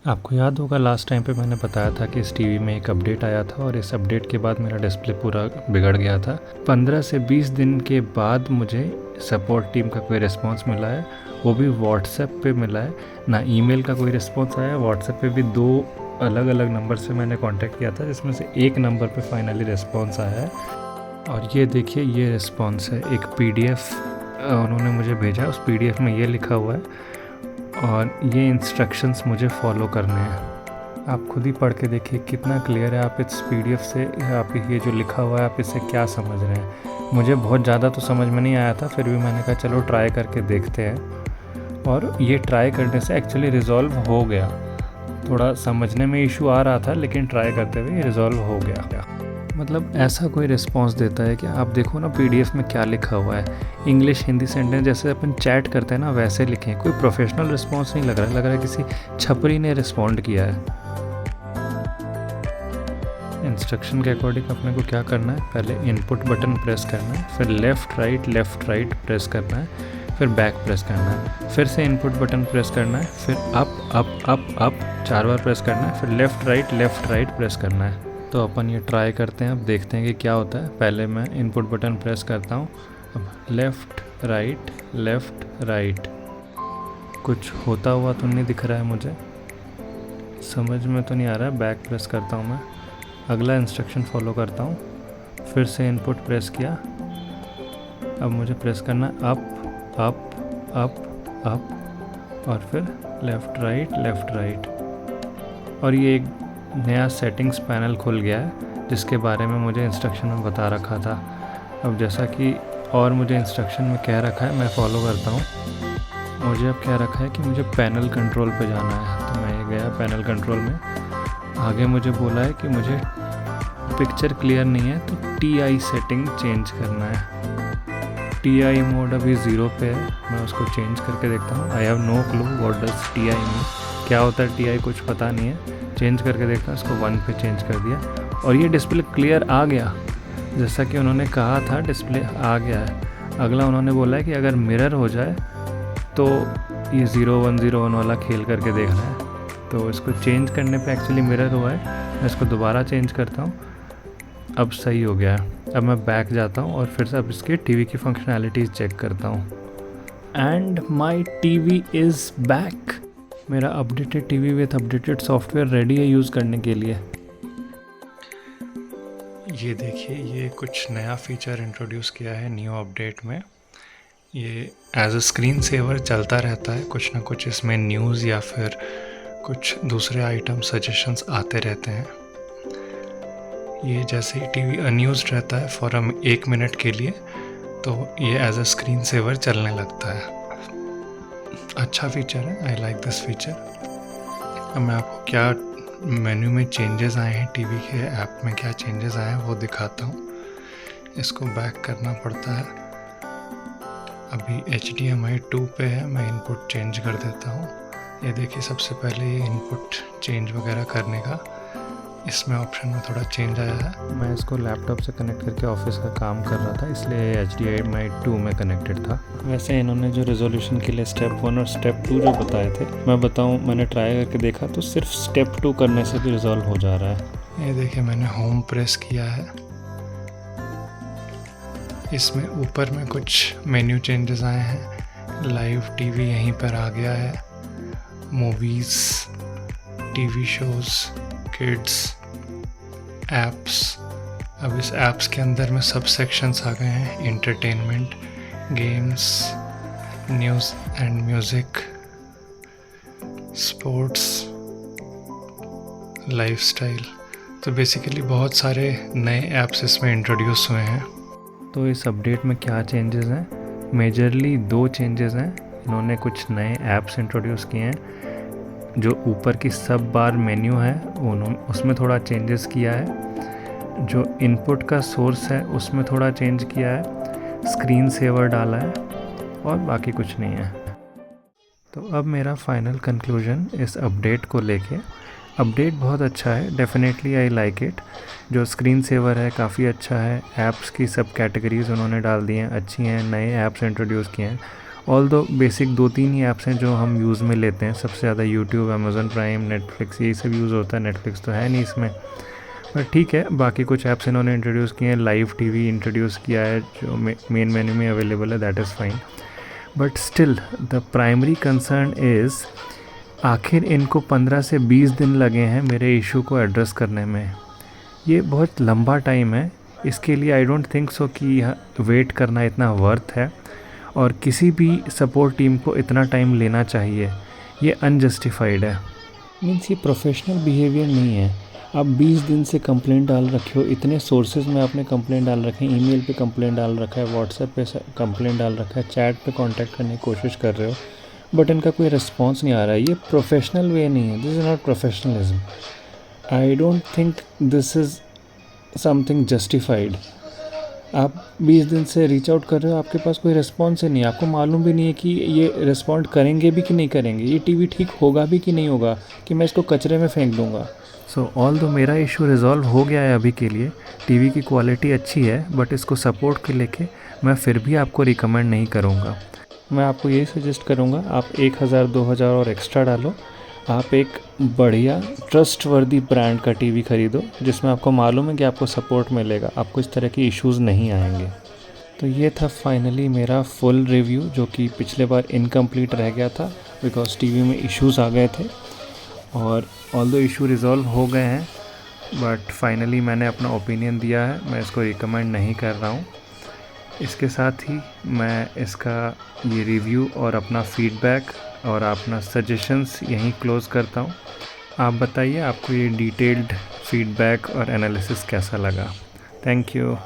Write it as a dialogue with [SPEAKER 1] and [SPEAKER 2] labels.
[SPEAKER 1] आपको याद होगा लास्ट टाइम पे मैंने बताया था कि इस टीवी में एक अपडेट आया था और इस अपडेट के बाद मेरा डिस्प्ले पूरा बिगड़ गया था। 15 से 20 दिन के बाद मुझे सपोर्ट टीम का कोई रिस्पांस मिला है, वो भी व्हाट्सएप पे मिला है। ना ईमेल का कोई रिस्पांस आया, व्हाट्सएप पे भी 2 अलग अलग नंबर से मैंने कांटेक्ट किया था, जिसमें से एक नंबर पे फाइनली रिस्पांस आया है। और ये देखिए, ये रिस्पांस है, एक पीडीएफ उन्होंने मुझे भेजा है। उस पीडीएफ में ये लिखा हुआ है और ये इंस्ट्रक्शंस मुझे फॉलो करने हैं। आप खुद ही पढ़ के देखिए कितना क्लियर है। आप इस पीडीएफ से आप ये जो लिखा हुआ है आप इससे क्या समझ रहे हैं। मुझे बहुत ज़्यादा तो समझ में नहीं आया था, फिर भी मैंने कहा चलो ट्राई करके देखते हैं। और ये ट्राई करने से एक्चुअली रिज़ॉल्व हो गया। थोड़ा समझने में इशू आ रहा था, लेकिन ट्राई करते हुए रिज़ॉल्व हो गया। मतलब ऐसा कोई रिस्पांस देता है कि आप देखो ना पीडीएफ में क्या लिखा हुआ है, इंग्लिश हिंदी सेंटेंस जैसे अपन चैट करते हैं ना वैसे लिखे। कोई प्रोफेशनल रिस्पांस नहीं लग रहा है किसी छपरी ने रिस्पॉन्ड किया है। इंस्ट्रक्शन के अकॉर्डिंग अपने को क्या करना है, पहले इनपुट बटन प्रेस करना है, फिर लेफ़्ट राइट प्रेस करना है, फिर बैक प्रेस करना है, फिर से इनपुट बटन प्रेस करना है, फिर अप 4 बार प्रेस करना है, फिर लेफ़्ट राइट प्रेस करना है। तो अपन ये ट्राई करते हैं, अब देखते हैं कि क्या होता है। पहले मैं इनपुट बटन प्रेस करता हूँ, अब लेफ़्ट राइट। कुछ होता हुआ तो नहीं दिख रहा है मुझे, समझ में तो नहीं आ रहा है। बैक प्रेस करता हूँ मैं, अगला इंस्ट्रक्शन फॉलो करता हूँ, फिर से इनपुट प्रेस किया। अब मुझे प्रेस करना अप और फिर लेफ़्ट राइट। और ये एक नया सेटिंग्स पैनल खुल गया है जिसके बारे में मुझे इंस्ट्रक्शन में बता रखा था। अब जैसा कि और मुझे इंस्ट्रक्शन में कह रखा है मैं फ़ॉलो करता हूँ। मुझे अब कह रखा है कि मुझे पैनल कंट्रोल पे जाना है, तो मैं ये गया पैनल कंट्रोल में। आगे मुझे बोला है कि मुझे पिक्चर क्लियर नहीं है तो TI सेटिंग चेंज करना है। TI मोड अभी 0 पे है, मैं उसको चेंज करके देखता हूँ। I have no clue what does TI mean, क्या होता है TI कुछ पता नहीं है। चेंज करके देखता हूँ, इसको 1 पे चेंज कर दिया और ये डिस्प्ले क्लियर आ गया, जैसा कि उन्होंने कहा था डिस्प्ले आ गया है। अगला उन्होंने बोला है कि अगर मिरर हो जाए तो ये 0101 वाला खेल करके देखना है। तो इसको चेंज करने पे एक्चुअली मिरर हुआ है, मैं इसको दोबारा चेंज करता हूँ, अब सही हो गया है। अब मैं बैक जाता हूँ और फिर से अब इसके टीवी की फंक्शनैलिटीज़ चेक करता हूँ। And my TV is back. मेरा updated TV with updated software ready है यूज़ करने के लिए। ये देखिए, ये कुछ नया फीचर इंट्रोड्यूस किया है न्यू अपडेट में। ये एज अ स्क्रीन सेवर चलता रहता है, कुछ ना कुछ इसमें न्यूज़ या फिर कुछ दूसरे आइटम सजेशंस आते रहते हैं। ये जैसे ही टीवी अनयूज्ड रहता है फॉर 1 मिनट के लिए, तो ये एज अ स्क्रीन सेवर चलने लगता है। अच्छा फीचर है, आई लाइक दिस फीचर। अब मैं आपको क्या मेन्यू में चेंजेस आए हैं, टीवी के ऐप में क्या चेंजेस आए हैं वो दिखाता हूँ। इसको बैक करना पड़ता है। अभी HDMI 2 पे है, मैं इनपुट चेंज कर देता हूँ। ये देखिए, सबसे पहले ये इनपुट चेंज वगैरह करने का इसमें ऑप्शन में थोड़ा चेंज आया है। मैं इसको लैपटॉप से कनेक्ट करके ऑफिस का काम कर रहा था, इसलिए HDMI 2 में कनेक्टेड था। वैसे इन्होंने जो रेजोल्यूशन के लिए स्टेप 1 और स्टेप 2 जो बताए थे, मैं बताऊं, मैंने ट्राई करके देखा तो सिर्फ स्टेप 2 करने से भी रिजॉल्व हो जा रहा है। ये देखिए, मैंने होम प्रेस किया है, इसमें ऊपर में कुछ मेन्यू चेंजेस आए हैं। लाइव टीवी यहीं पर आ गया है, movies, TV shows, kids, apps. अब इस एप्स के अंदर में सब सेक्शंस आ गए हैं, entertainment, games, news and music, sports, lifestyle. तो बेसिकली बहुत सारे नए ऐप्स इसमें इंट्रोड्यूस हुए हैं। तो इस अपडेट में क्या चेंजेस हैं, मेजरली 2 चेंजेस हैं। इन्होंने कुछ नए ऐप्स इंट्रोड्यूस किए हैं। जो ऊपर की सब बार मेन्यू है उसमें थोड़ा चेंजेस किया है। जो इनपुट का सोर्स है उसमें थोड़ा चेंज किया है, स्क्रीन सेवर डाला है और बाकी कुछ नहीं है। तो अब मेरा फाइनल कंक्लूजन इस अपडेट को लेके, अपडेट बहुत अच्छा है, डेफिनेटली आई लाइक इट। जो स्क्रीन सेवर है काफ़ी अच्छा है, ऐप्स की सब कैटेगरीज़ उन्होंने डाल दी हैं, अच्छी हैं, नए ऐप्स इंट्रोड्यूस किए हैं ऑल दो बेसिक 2-3 ही ऐप्स हैं जो हम यूज़ में लेते हैं सबसे ज़्यादा, यूट्यूब, अमेज़न प्राइम, नेटफ्लिक्स, यही सब यूज़ होता है। नेटफ्लिक्स तो है नहीं इसमें, पर ठीक है। बाकी कुछ ऐप्स इन्होंने इंट्रोड्यूस किए हैं, लाइव टीवी इंट्रोड्यूस किया है जो मेन मेन्यू में अवेलेबल है, that is fine. But still the primary concern is आखिर इनको 15 से 20 दिन लगे हैं मेरे इशू को एड्रेस करने में। ये बहुत लंबा टाइम है, इसके लिए आई डोंट थिंक सो कि वेट करना इतना वर्थ है, और किसी भी सपोर्ट टीम को इतना टाइम लेना चाहिए, ये अनजस्टिफाइड है। मीन्स ये प्रोफेशनल बिहेवियर नहीं है। आप 20 दिन से कंप्लेंट डाल रखे हो, इतने सोर्सेज में आपने कंप्लेंट डाल रखे हैं, ईमेल पे कंप्लेंट डाल रखा है, व्हाट्सएप पे कंप्लेंट डाल रखा है, चैट पे कांटेक्ट करने की कोशिश कर रहे हो, बट इनका कोई रिस्पांस नहीं आ रहा है। ये प्रोफेशनल वे नहीं है, this is not professionalism. I don't think this is something justified. आप 20 दिन से रीच आउट कर रहे हो, आपके पास कोई रिस्पॉन्स ही नहीं, आपको मालूम भी नहीं है कि ये रिस्पॉन्ड करेंगे भी कि नहीं करेंगे, ये टीवी ठीक होगा भी कि नहीं होगा, कि मैं इसको कचरे में फेंक दूंगा। सो ऑल दो मेरा इशू रिजॉल्व हो गया है अभी के लिए, टीवी की क्वालिटी अच्छी है, बट इसको सपोर्ट के लेके मैं फिर भी आपको रिकमेंड नहीं करूँगा। मैं आपको यही सजेस्ट करूँगा, आप 1000-2000 और एक्स्ट्रा डालो, आप एक बढ़िया ट्रस्टवर्दी ब्रांड का टीवी ख़रीदो जिसमें आपको मालूम है कि आपको सपोर्ट मिलेगा, आपको इस तरह के इश्यूज़ नहीं आएंगे। तो ये था फाइनली मेरा फुल रिव्यू, जो कि पिछले बार इनकम्प्लीट रह गया था बिकॉज टीवी में इश्यूज़ आ गए थे, और ऑल्दो इशू रिज़ॉल्व हो गए हैं, बट फाइनली मैंने अपना ओपिनियन दिया है, मैं इसको रिकमेंड नहीं कर रहा हूँ। इसके साथ ही मैं इसका ये रिव्यू और अपना फीडबैक और अपना सजेशंस यहीं क्लोज़ करता हूँ। आप बताइए आपको ये डिटेल्ड फीडबैक और एनालिसिस कैसा लगा। Thank you.